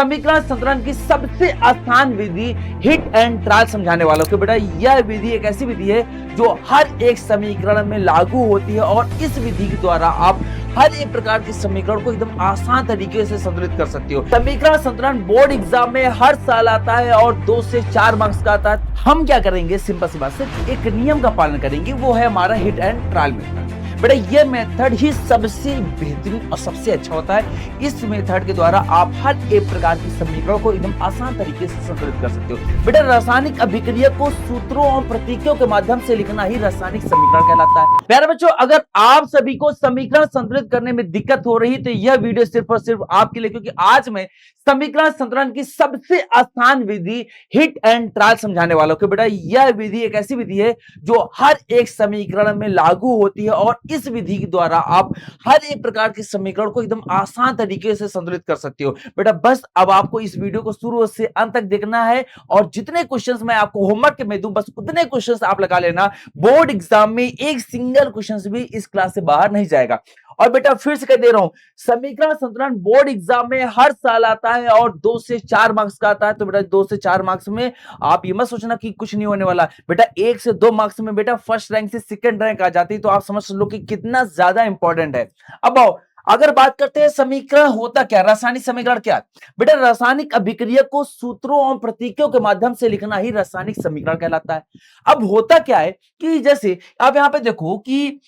समीकरण संतुलन की सबसे आसान विधि हिट एंड ट्रायल समझाने वालों को। बेटा यह विधि एक ऐसी विधि है जो हर एक समीकरण में लागू होती है और इस विधि के द्वारा आप हर एक प्रकार के समीकरण को एकदम आसान तरीके से संतुलित कर सकते हो। समीकरण संतुलन बोर्ड एग्जाम में हर साल आता है और 2 से 4 मार्क्स का आता है। हम क्या करेंगे, सिंपल सी बात, सिर्फ एक नियम का पालन करेंगे, वो है हमारा हिट एंड ट्रायल मेथड। बेटा ये मेथड ही सबसे बेहतरीन और सबसे अच्छा होता है। इस मेथड के द्वारा आप हर एक प्रकार की समीकरण को एकदम आसान तरीके से संतुलित कर सकते हो। बेटा रासायनिक अभिक्रिया को सूत्रों और प्रतीकों के माध्यम से लिखना ही रासायनिक समीकरण कहलाता है। प्यारे बच्चों, अगर आप सभी को समीकरण संतुलित करने में दिक्कत हो रही है तो यह वीडियो सिर्फ और सिर्फ आपके लिए, क्योंकि आज मैं समीकरण संतुलन की सबसे आसान विधि हिट एंड ट्रायल समझाने वालों को। बेटा यह विधि एक ऐसी विधि है जो हर एक समीकरण में लागू होती है और इस विधि के द्वारा आप हर एक प्रकार के समीकरण को एकदम आसान तरीके से संतुलित कर सकते हो। बेटा बस अब आपको इस वीडियो को शुरू से अंत तक देखना है और जितने क्वेश्चंस मैं आपको होमवर्क में दूं बस उतने क्वेश्चंस आप लगा लेना। बोर्ड एग्जाम में एक सिंगल क्वेश्चंस भी इस क्लास से बाहर नहीं जाएगा। और बेटा फिर से कह दे रहा हूं, समीकरण संतुलन बोर्ड एग्जाम में हर साल आता है और 2 से 4 मार्क्स का आता है। तो बेटा 2 से 4 मार्क्स में आप ये मत सोचना कि कुछ नहीं होने वाला। बेटा 1 से 2 मार्क्स में बेटा फर्स्ट रैंक से सेकंड रैंक आ जाती है, तो आप समझ लो कि कितना ज्यादा इंपॉर्टेंट है। अब आओ अगर बात करते हैं समीकरण होता क्या, रासायनिक समीकरण क्या। बेटा रासायनिक अभिक्रिया को सूत्रों और प्रतीकों के माध्यम से लिखना ही रासायनिक समीकरण कहलाता है। अब होता क्या है कि जैसे आप यहां पे देखो कि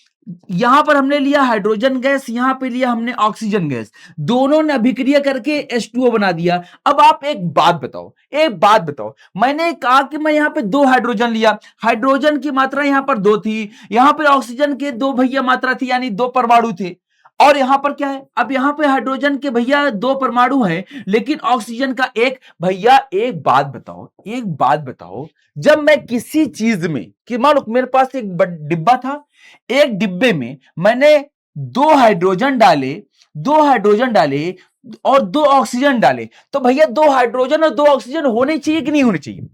यहां पर हमने लिया हाइड्रोजन गैस, यहां पे लिया हमने ऑक्सीजन गैस, दोनों ने अभिक्रिया करके H2O बना दिया। अब आप एक बात बताओ, मैंने कहा कि मैं यहां पे 2 हाइड्रोजन लिया, हाइड्रोजन की मात्रा यहां पर 2 थी, यहां पर ऑक्सीजन के 2 भैया मात्रा थी, यानी 2 परमाणु थे। और यहां पर क्या है, अब यहां पे हाइड्रोजन के भैया 2 परमाणु हैं लेकिन ऑक्सीजन का 1। भैया एक बात बताओ, जब मैं किसी चीज में कि मान लो मेरे पास एक डिब्बा था, एक डिब्बे में मैंने 2 हाइड्रोजन डाले और 2 ऑक्सीजन डाले, तो भैया 2 हाइड्रोजन और 2 ऑक्सीजन होने चाहिए कि नहीं होने चाहिए।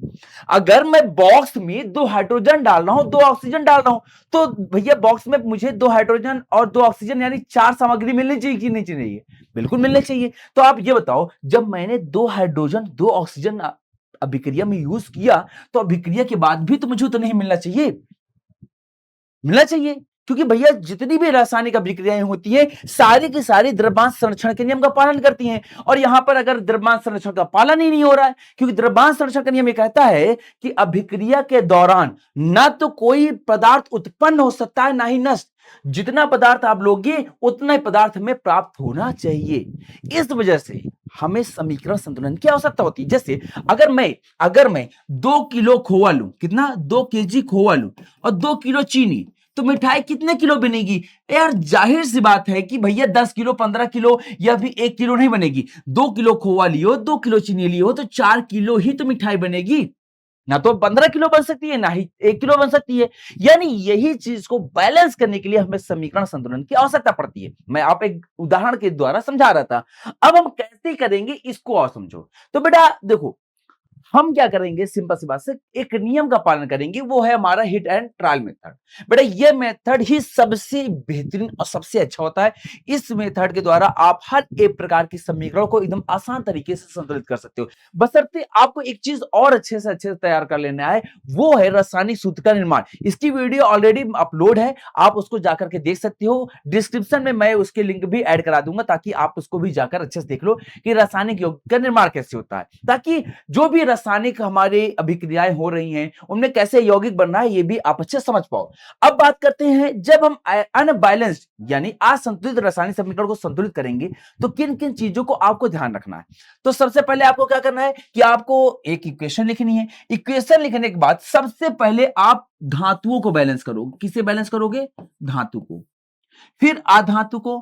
अगर मैं बॉक्स में 2 हाइड्रोजन डाल रहा हूं, 2 ऑक्सीजन डाल रहा हूं, तो भैया बॉक्स में मुझे 2 हाइड्रोजन और 2 ऑक्सीजन यानी 4 सामग्री मिलनी चाहिए कि नहीं चाहिए? बिल्कुल मिलनी चाहिए। तो आप ये बताओ, जब मैंने 2 हाइड्रोजन 2 ऑक्सीजन अभिक्रिया में यूज किया तो अभिक्रिया के बाद भी तो मुझे उतना ही मिलना चाहिए, क्योंकि भैया जितनी भी रासायनिक अभिक्रियाएं होती है सारी की सारी द्रव्यमान संरक्षण के नियम का पालन करती हैं। और यहां पर अगर द्रव्यमान संरक्षण का पालन ही नहीं हो रहा है, क्योंकि द्रव्यमान संरक्षण का नियम ये कहता है कि अभिक्रिया के दौरान ना तो कोई पदार्थ उत्पन्न हो सकता है ना ही नष्ट। जितना पदार्थ आप लोगे उतना ही पदार्थ में प्राप्त होना चाहिए। इस वजह से हमें समीकरण संतुलन की आवश्यकता होती है। जैसे अगर मैं 2 किलो खोआ लूं, कितना, 2 केजी खोआ लूं और 2 किलो चीनी, तो मिठाई कितने किलो बनेगी? यार जाहिर सी बात है कि भैया 10 किलो 15 किलो या फिर 1 किलो नहीं बनेगी। 2 किलो खोआ लियो, 2 किलो चीनी लियो तो 4 किलो ही तो मिठाई बनेगी, ना तो 15 किलो बन सकती है ना ही 1 किलो बन सकती है। यानी यही चीज को बैलेंस करने के लिए हमें समीकरण संतुलन की आवश्यकता पड़ती है। मैं आप एक उदाहरण के द्वारा समझा रहा था। अब हम कैसे करेंगे इसको और समझो। तो बेटा देखो, हम क्या करेंगे, सिंपल सी बात से एक नियम का पालन करेंगे, वो है हमारा हिट एंड ट्रायल मेथड। बेटा ये मेथड ही सबसे बेहतरीन और सबसे अच्छा होता है। इस मेथड के द्वारा आप हर एक प्रकार की समीकरण को एकदम आसान तरीके से संतुलित कर सकते हो। बशर्ते आपको एक चीज और अच्छे से तैयार कर लेना है, वो है रासायनिक सूत्र का निर्माण। इसकी वीडियो ऑलरेडी अपलोड है, आप उसको जाकर के देख सकते हो। डिस्क्रिप्शन में मैं उसके लिंक भी ऐड करा दूंगा ताकि आप उसको भी जाकर अच्छे से देख लो कि रासायनिक यौगिक का निर्माण कैसे होता है, ताकि जो भी रासायनिक हमारे अभिक्रियाएं हो रही हैं उनमें कैसे यौगिक बन रहा है ये भी आप अच्छे समझ पाओ। अब बात करते हैं, जब हम अनबैलेंस्ड यानी असंतुलित रासायनिक समीकरण को संतुलित करेंगे तो किन किन चीजों को आपको ध्यान रखना है। तो सबसे पहले आपको क्या करना है कि आपको एक इक्वेशन लिखनी है। इक्वेशन लिखने के बाद सबसे पहले आप धातुओं को बैलेंस करोगे। किसे बैलेंस करोगे? धातु को। फिर अधातु को।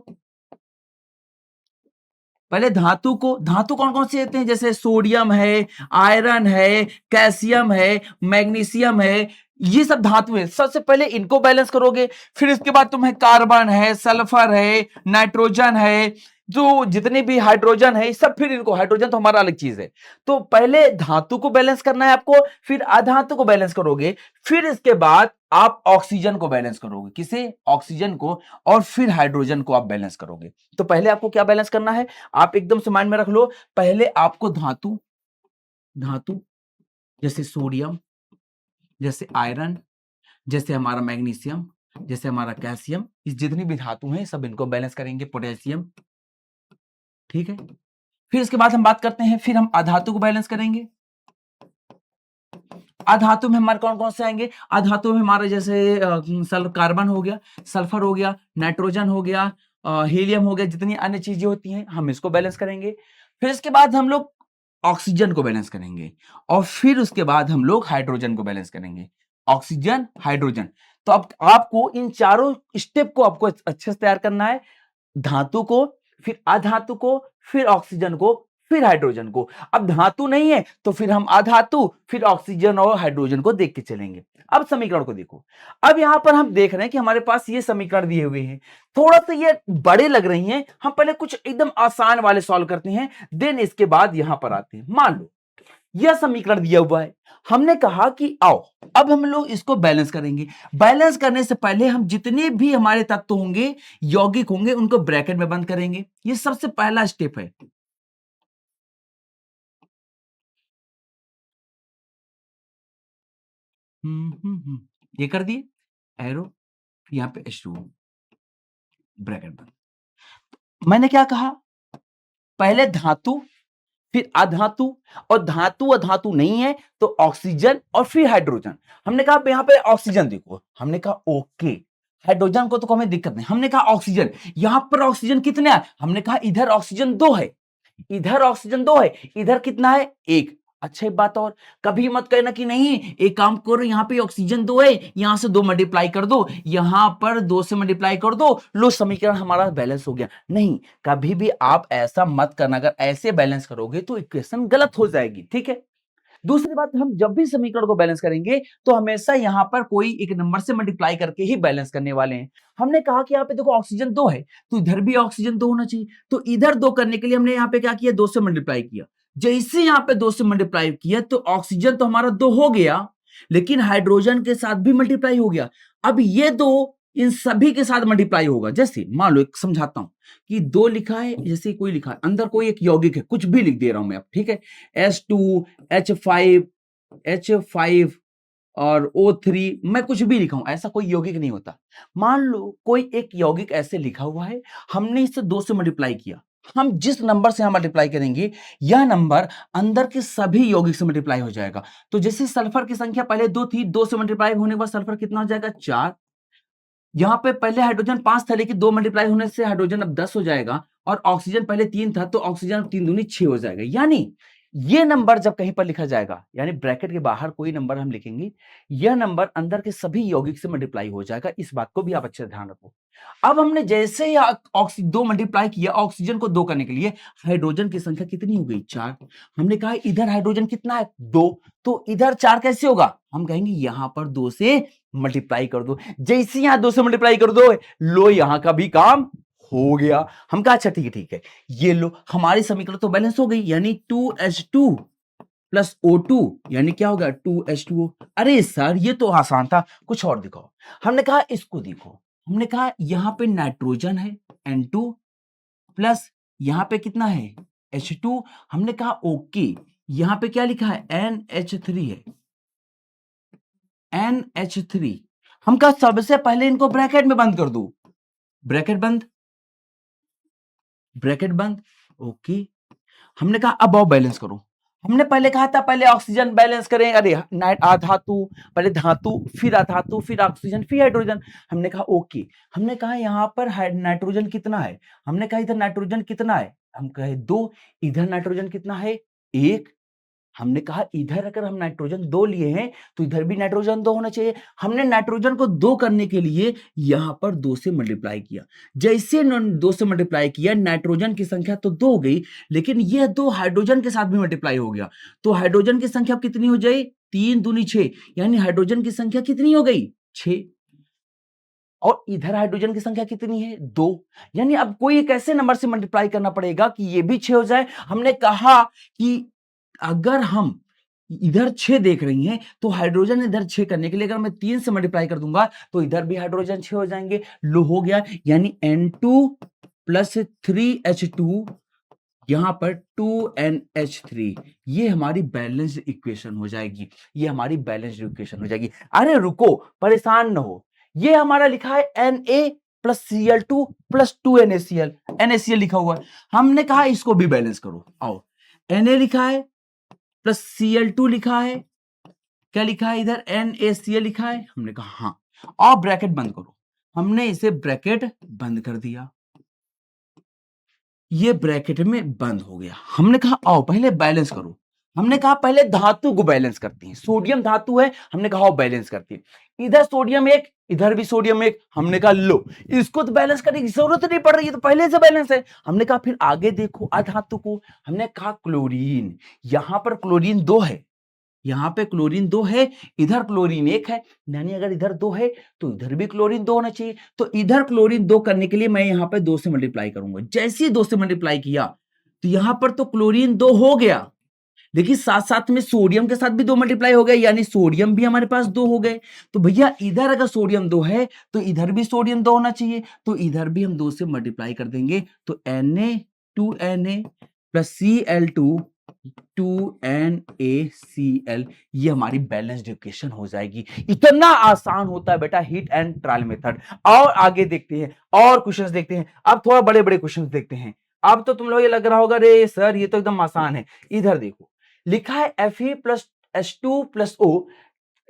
पहले धातु कौन कौन से होते हैं? जैसे सोडियम है, आयरन है, कैल्शियम है, मैग्नीशियम है, ये सब धातु है। सबसे पहले इनको बैलेंस करोगे। फिर इसके बाद तुम्हें कार्बन है, सल्फर है, नाइट्रोजन है, जो जितने भी हाइड्रोजन है सब, फिर इनको, हाइड्रोजन तो हमारा अलग चीज है। तो पहले धातु को बैलेंस करना है आपको, फिर अधातु को बैलेंस करोगे, फिर इसके बाद आप ऑक्सीजन को बैलेंस करोगे। किसे? ऑक्सीजन को। और फिर हाइड्रोजन को आप बैलेंस करोगे। तो पहले आपको क्या बैलेंस करना है, आप एकदम से माइंड में रख लो। पहले आपको धातु, धातु जैसे सोडियम, जैसे आयरन, जैसे हमारा मैग्नीशियम, जैसे हमारा कैल्शियम, इस जितनी भी धातु हैं सब इनको बैलेंस करेंगे, पोटेशियम। ठीक है। फिर इसके बाद हम बात करते हैं, फिर हम अधातु को बैलेंस करेंगे। अधातु में हमारे कौन कौन से आएंगे? अधातु में हमारे जैसे कार्बन हो गया, सल्फर हो गया, नाइट्रोजन हो गया, हीलियम हो गया, जितनी अन्य चीजें होती हैं हम इसको बैलेंस करेंगे। फिर इसके बाद हम लोग ऑक्सीजन को बैलेंस करेंगे, और फिर उसके बाद हम लोग हाइड्रोजन को बैलेंस करेंगे। Oxygen, hydrogen. तो अब आपको इन चारों स्टेप को आपको अच्छे से तैयार करना है। धातु को, फिर अधातु को, फिर ऑक्सीजन को, फिर हाइड्रोजन को। अब धातु नहीं है तो फिर हम अधातु, फिर ऑक्सीजन और हाइड्रोजन को देख के चलेंगे। अब समीकरण को देखो। अब यहां पर हम देख रहे हैं कि हमारे पास ये समीकरण दिए हुए हैं, थोड़ा सा ये बड़े लग रही हैं। हम पहले कुछ एकदम आसान वाले सॉल्व करते हैं, देन इसके बाद यहां पर आते हैं। मान लो यह समीकरण दिया हुआ है, हमने कहा कि आओ अब हम लोग इसको बैलेंस करेंगे। बैलेंस करने से पहले हम जितने भी हमारे तत्व होंगे, यौगिक होंगे, उनको ब्रैकेट में बंद करेंगे। ये सबसे पहला स्टेप है। ये कर दिए, एरो, यहां पे H2O, ब्रैकेट बंद। मैंने क्या कहा? पहले धातु, फिर अधातु, और धातु अधातु नहीं है तो ऑक्सीजन और फिर हाइड्रोजन। हमने कहा यहां पे ऑक्सीजन देखो, हमने कहा ओके, हाइड्रोजन को तो हमें दिक्कत नहीं। हमने कहा ऑक्सीजन, यहां पर ऑक्सीजन कितने हैं? हमने कहा इधर ऑक्सीजन 2 है, इधर ऑक्सीजन 2 है, इधर कितना है? 1। अच्छा एक बात और, कभी मत कहना कि नहीं एक काम करो, यहाँ पे ऑक्सीजन 2 है, यहां से 2 मल्टीप्लाई कर दो, यहां पर 2 से मल्टीप्लाई कर दो, लो समीकरण हमारा बैलेंस हो गया। नहीं, कभी भी आप ऐसा मत करना। अगर ऐसे बैलेंस करोगे तो इक्वेशन गलत हो जाएगी। ठीक है। दूसरी बात, हम जब भी समीकरण को बैलेंस करेंगे तो हमेशा यहां पर कोई एक नंबर से मल्टीप्लाई करके ही बैलेंस करने वाले हैं। हमने कहा कि यहाँ पे देखो ऑक्सीजन 2 है तो इधर भी ऑक्सीजन 2 होना चाहिए, तो इधर 2 करने के लिए हमने यहाँ पे क्या किया? 2 से मल्टीप्लाई किया। जैसे यहाँ पे 2 से मल्टीप्लाई किया तो ऑक्सीजन तो हमारा 2 हो गया, लेकिन हाइड्रोजन के साथ भी मल्टीप्लाई हो गया। अब ये 2 इन सभी के साथ मल्टीप्लाई होगा। जैसे मान लो एक समझाता हूं कि 2 लिखा है, जैसे कोई लिखा है, अंदर कोई एक यौगिक है, कुछ भी लिख दे रहा हूं मैं अब। ठीक है, H2, H5 और O3, मैं कुछ भी लिखा हूं, ऐसा कोई यौगिक नहीं होता। मान लो कोई एक यौगिक ऐसे लिखा हुआ है, हमने इसे 2 से मल्टीप्लाई किया। हम जिस नंबर से यहां मल्टीप्लाई करेंगे, यह नंबर अंदर के सभी यौगिक से मल्टीप्लाई हो जाएगा। तो जैसे सल्फर की संख्या पहले 2 थी, 2 से मल्टीप्लाई होने के बाद सल्फर कितना हो जाएगा? 4। यहां पे पहले हाइड्रोजन 5 था, लेकिन 2 मल्टीप्लाई होने से हाइड्रोजन अब 10 हो जाएगा, और ऑक्सीजन पहले 3 था तो ऑक्सीजन अब 3 दूनी 6 हो जाएगा। यानी ये नंबर जब कहीं पर लिखा जाएगा, यानी ब्रैकेट के बाहर कोई नंबर हम लिखेंगे, यह नंबर अंदर के सभी यौगिक से मल्टीप्लाई हो जाएगा। इस बात को भी आप अच्छे से ध्यान रखो। अब हमने जैसे ही 2 मल्टीप्लाई किया ऑक्सीजन को 2 करने के लिए, हाइड्रोजन की संख्या कितनी हो गई? 4। हमने कहा इधर हाइड्रोजन कितना है? 2, तो इधर 4 कैसे होगा? हम कहेंगे यहां पर 2 से मल्टीप्लाई कर दो। जैसे यहां 2 से मल्टीप्लाई कर दो, लो यहां का भी काम हो गया। हम कहा अच्छा ठीक है, ये लो हमारी समीकरण तो बैलेंस हो गई, यानी 2H2 प्लस O2, यानी क्या होगा? 2H2O। अरे सर ये तो आसान था, कुछ और दिखाओ। हमने कहा इसको देखो, हमने कहा यहां पे नाइट्रोजन है N2, प्लस यहां पे कितना है? H2। हमने कहा ओके, यहां पे क्या लिखा है? NH3 है, NH3। हम कहा सबसे पहले इनको ब्रैकेट में बंद कर दो, ब्रैकेट बंद, ब्रैकेट बंद। ओके, हमने कहा अब आओ बैलेंस करो। हमने पहले कहा था पहले ऑक्सीजन बैलेंस करें, अरे अधातु, पहले धातु, फिर अधातु, फिर ऑक्सीजन, फिर हाइड्रोजन। हमने कहा ओके। हमने कहा यहां पर नाइट्रोजन कितना है? हमने कहा इधर नाइट्रोजन कितना है? हम कहे 2। इधर नाइट्रोजन कितना है? 1। हमने कहा इधर अगर हम नाइट्रोजन 2 लिए हैं तो इधर भी नाइट्रोजन 2 होना चाहिए। हमने नाइट्रोजन को 2 करने के लिए यहां पर 2 से मल्टीप्लाई किया। जैसे 2 से मल्टीप्लाई किया, नाइट्रोजन की संख्या तो 2 हो गई, लेकिन यह 2 हाइड्रोजन के साथ भी मल्टीप्लाई हो गया, तो हाइड्रोजन की संख्या कितनी हो जाए? 3 दूनी 6, यानी हाइड्रोजन की संख्या कितनी हो गई? 6। और इधर हाइड्रोजन की संख्या कितनी है 2, यानी अब कोई एक ऐसे नंबर से मल्टीप्लाई करना पड़ेगा कि ये भी 6 हो जाए। हमने कहा कि अगर हम इधर 6 देख रही हैं तो हाइड्रोजन इधर 6 करने के लिए अगर मैं 3 से मल्टीप्लाई कर दूंगा तो इधर भी हाइड्रोजन 6 हो जाएंगे। लो हो गया, यानी N2 प्लस 3H2 यहां पर 2NH3, ये हमारी बैलेंस्ड इक्वेशन हो जाएगी। ये हमारी बैलेंस्ड इक्वेशन हो जाएगी। अरे रुको, परेशान न हो, ये हमारा लिखा है Na plus Cl2 plus 2NaCl, NaCl लिखा हुआ है। हमने कहा इसको भी बैलेंस करो। आओ, Na लिखा है प्लस Cl2 लिखा है, क्या लिखा है इधर NaCl लिखा है। हमने कहा हाँ, और ब्रैकेट बंद करो। हमने इसे ब्रैकेट बंद कर दिया, ये ब्रैकेट में बंद हो गया। हमने कहा आओ पहले बैलेंस करो। हमने कहा पहले धातु को बैलेंस करती हैं। सोडियम धातु है, हमने कहा बैलेंस करती है। इधर सोडियम एक, इधर भी सोडियम एक। हमने कहा लो, इसको तो बैलेंस करने की जरूरत नहीं पड़ रही है, तो पहले से बैलेंस है। हमने कहा फिर आगे देखो अधातु को। हमने कहा क्लोरीन, यहां पर क्लोरीन 2 है, यहां पे क्लोरीन 2 है, इधर क्लोरीन 1 है, यानी अगर इधर 2 है तो इधर भी क्लोरीन 2 होना चाहिए। तो इधर क्लोरीन 2 करने के लिए मैं यहां पे 2 से मल्टीप्लाई करूंगा। जैसे ही 2 से मल्टीप्लाई किया तो यहां पर तो क्लोरीन 2 हो गया, लेकिन साथ साथ में सोडियम के साथ भी 2 मल्टीप्लाई हो गए, यानी सोडियम भी हमारे पास 2 हो गए। तो भैया इधर अगर सोडियम 2 है तो इधर भी सोडियम 2 होना चाहिए, तो इधर भी हम 2 से मल्टीप्लाई कर देंगे। तो Na प्लस Cl2 2NaCl, ये हमारी बैलेंस्ड इक्वेशन हो जाएगी। इतना आसान होता है बेटा हिट एंड ट्रायल मेथड। और आगे देखते हैं, और क्वेश्चंस देखते हैं। अब थोड़ा बड़े बड़े क्वेश्चंस देखते हैं। अब तो तुम लोग ये लग रहा होगा रे सर ये तो एकदम आसान है। इधर देखो, लिखा है Fe plus H2 plus O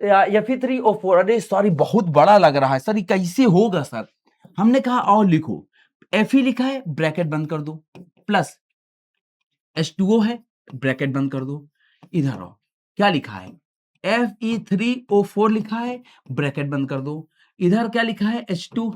Fe3O4। अरे सॉरी, बहुत बड़ा लग रहा है सर, ये कैसे होगा सर। हमने कहा और लिखो, Fe लिखा है, ब्रैकेट बंद कर दो, प्लस H2O है, ब्रैकेट बंद कर दो। इधर आओ, क्या लिखा है Fe3O4 लिखा है, ब्रैकेट बंद कर दो। इधर क्या लिखा है H2,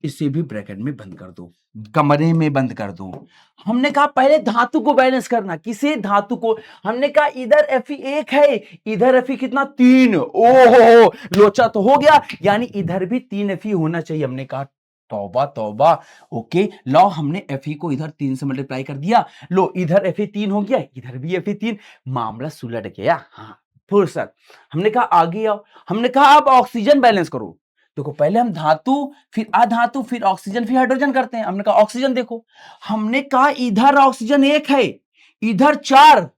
इसे भी ब्रैकेट में बंद कर दो, कमरे में बंद कर दो। हमने कहा पहले धातु को बैलेंस करना। किसे? धातु को। हमने कहा इधर Fe1 है, इधर Fe कितना 3। ओहो, लोचा तो हो गया, यानी इधर भी 3 Fe होना चाहिए। हमने कहा तौबा तौबा। ओके, लो हमने Fe को इधर 3 से मल्टीप्लाई कर दिया। लो इधर Fe 3 हो गया, इधर भी Fe 3, मामला सुलट गया। हाँ फुर्सत। हमने कहा आगे आओ। हमने कहा अब ऑक्सीजन बैलेंस करो। देखो पहले हम धातु, फिर अधातु, फिर ऑक्सीजन, फिर हाइड्रोजन करते हैं। हमने कहा ऑक्सीजन देखो। हमने कहा इधर ऑक्सीजन 1 है, इधर 4,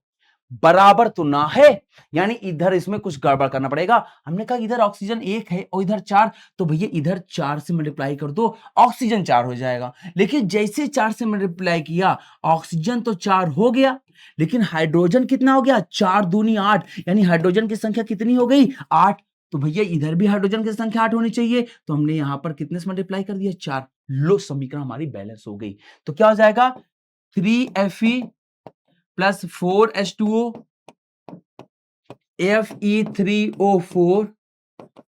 बराबर तो ना है, यानी इधर इसमें कुछ गड़बड़ करना पड़ेगा। हमने कहा इधर ऑक्सीजन 1 है और इधर 4, तो भैया इधर 4 से मल्टीप्लाई कर दो, ऑक्सीजन 4 हो जाएगा। लेकिन जैसे 4 से मल्टीप्लाई किया, ऑक्सीजन तो 4 हो गया, लेकिन हाइड्रोजन कितना हो गया? 4 दूनी 8, यानी हाइड्रोजन की संख्या कितनी हो गई? 8। तो भैया इधर भी हाइड्रोजन की संख्या 8 होनी चाहिए, तो हमने यहां पर कितने से मल्टीप्लाई कर दिया? 4। लो समीकरण हमारी बैलेंस हो गई। तो क्या हो जाएगा? 3Fe plus 4H2O Fe3O4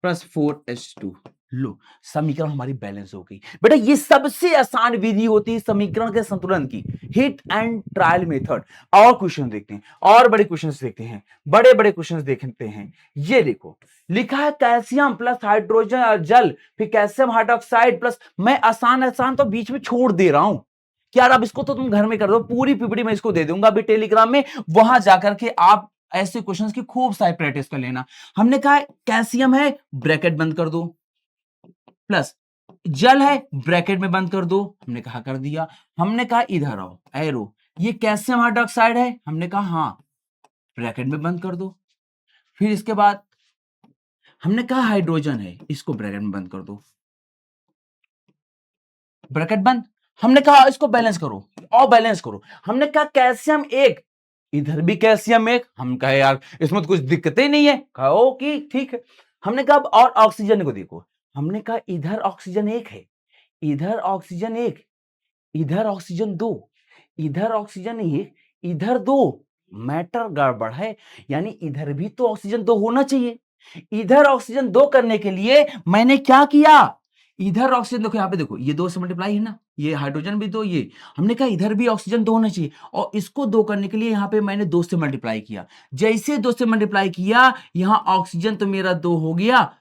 plus 4H2। लो समीकरण हमारी बैलेंस हो गई। बेटा ये सबसे आसान विधि होती है समीकरण के संतुलन की, हिट एंड ट्रायल मेथड। और क्वेश्चन देखते हैं, और बड़े क्वेश्चन देखते हैं, बड़े बड़े क्वेश्चन देखते हैं। ये देखो, लिखा है कैल्शियम प्लस हाइड्रोजन और जल, फिर कैल्शियम हाइड्रोक्साइड प्लस, मैं आसान आसान तो बीच में छोड़ दे रहा हूं यार। अब इसको तो तुम घर में कर दो, पूरी पीपीटी में इसको दे दूंगा अभी टेलीग्राम में, वहां जाकर के आप ऐसे क्वेश्चंस की खूब सारी प्रैक्टिस कर लेना। हमने कहा कैल्शियम है, ब्रैकेट बंद कर दो, प्लस जल है, ब्रैकेट में बंद कर दो। हमने कहा कर दिया। हमने कहा इधर आओ एरो, ये कैल्शियम हाइड्रोक्साइड है, हमने कहा हाँ, ब्रैकेट में बंद कर दो। फिर इसके बाद हमने कहा हाइड्रोजन है, इसको ब्रैकेट में बंद कर दो, ब्रैकेट बंद। हमने कहा इसको बैलेंस करो और बैलेंस करो। हमने कहा कैल्शियम 1, इधर भी कैल्शियम 1। हम कहे यार इसमें तो कुछ दिक्कत ही नहीं है, कहो कि ठीक है। हमने कहा और ऑक्सीजन को देखो। हमने कहा इधर ऑक्सीजन 1 है, इधर ऑक्सीजन 1, इधर ऑक्सीजन 2, इधर ऑक्सीजन 1, इधर 2, मैटर गड़बड़ है, यानी इधर भी तो ऑक्सीजन 2 होना चाहिए। इधर ऑक्सीजन 2 करने के लिए मैंने क्या किया? इधर ऑक्सीजन देखो, यहां पे देखो, ये 2 से मल्टीप्लाई है ना, ये हाइड्रोजन भी 2, ये हमने कहा इधर भी ऑक्सीजन 2 होना चाहिए, और इसको 2 करने के लिए यहां पे मैंने 2 से मल्टीप्लाई किया। जैसे 2 से मल्टीप्लाई किया, यहां ऑक्सीजन तो मेरा 2 हो गया,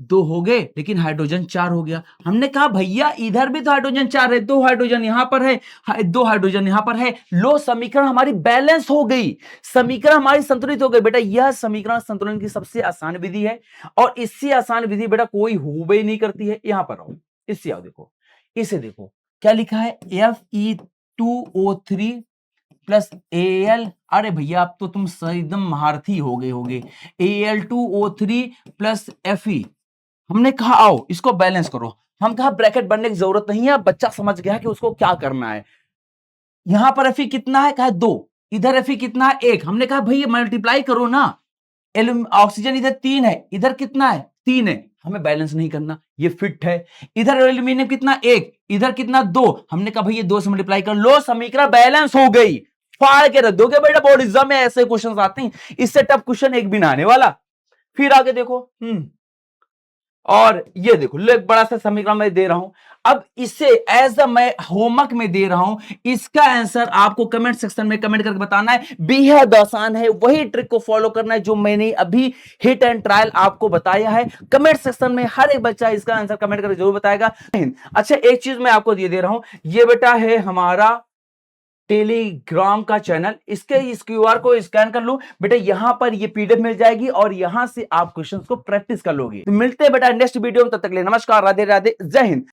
दो हो गए, लेकिन हाइड्रोजन 4 हो गया। हमने कहा भैया इधर भी तो हाइड्रोजन 4 है, दो हाइड्रोजन यहां पर है, दो हाइड्रोजन यहां पर है। लो, समीकरण हमारी बैलेंस हो गई, समीकरण हमारी संतुलित हो गई। बेटा यह समीकरण संतुलन की सबसे आसान विधि है, और इससे आसान विधि बेटा कोई हो ही नहीं करती है। यहां पर आओ, इससे आओ, देखो, इसे देखो क्या लिखा है, Fe2O3 प्लस Al, अरे भैया अब तो तुम एकदम महारथी हो गए होगे, Al2O3 प्लस Fe। हमने कहा आओ इसको बैलेंस करो, हम कहा ब्रैकेट बनने की जरूरत नहीं है, बच्चा समझ गया कि उसको क्या करना है। यहां पर Fe कितना है, कहा 2, इधर Fe कितना है 1, हमने कहा भैया मल्टीप्लाई करो ना, ऑक्सीजन इधर 3 है, इधर कितना है 3 है, हमें बैलेंस नहीं करना, ये फिट है। इधर एल्यूमिनियम कितना 1, इधर कितना 2, हमने कहा भैया 2 से मल्टीप्लाई कर लो, समीकरण बैलेंस हो गई। फाड़ के रख दोगे बेटा, बोर्ड एग्जाम में ऐसे क्वेश्चन आते हैं, इससे टफ क्वेश्चन एक भी ना आने वाला। फिर आगे देखो, और ये देखो एक बड़ा सा समीकरण मैं दे रहा हूं, अब इसे एज अ मैं होमवर्क में दे रहा हूं, इसका आंसर आपको कमेंट सेक्शन में कमेंट करके बताना है। बेहद आसान है, वही ट्रिक को फॉलो करना है जो मैंने अभी हिट एंड ट्रायल आपको बताया है। कमेंट सेक्शन में हर एक बच्चा इसका आंसर कमेंट करके जरूर बताएगा। अच्छा, एक चीज मैं आपको दे रहा हूं, ये बेटा है हमारा टेलीग्राम का चैनल, इसके इस क्यूआर को स्कैन कर लो बेटा, यहां पर ये पीडीएफ मिल जाएगी और यहां से आप क्वेश्चंस को प्रैक्टिस कर लोगे। तो मिलते हैं बेटा नेक्स्ट वीडियो में, तब तक के लिए नमस्कार, राधे राधे, जय हिंद।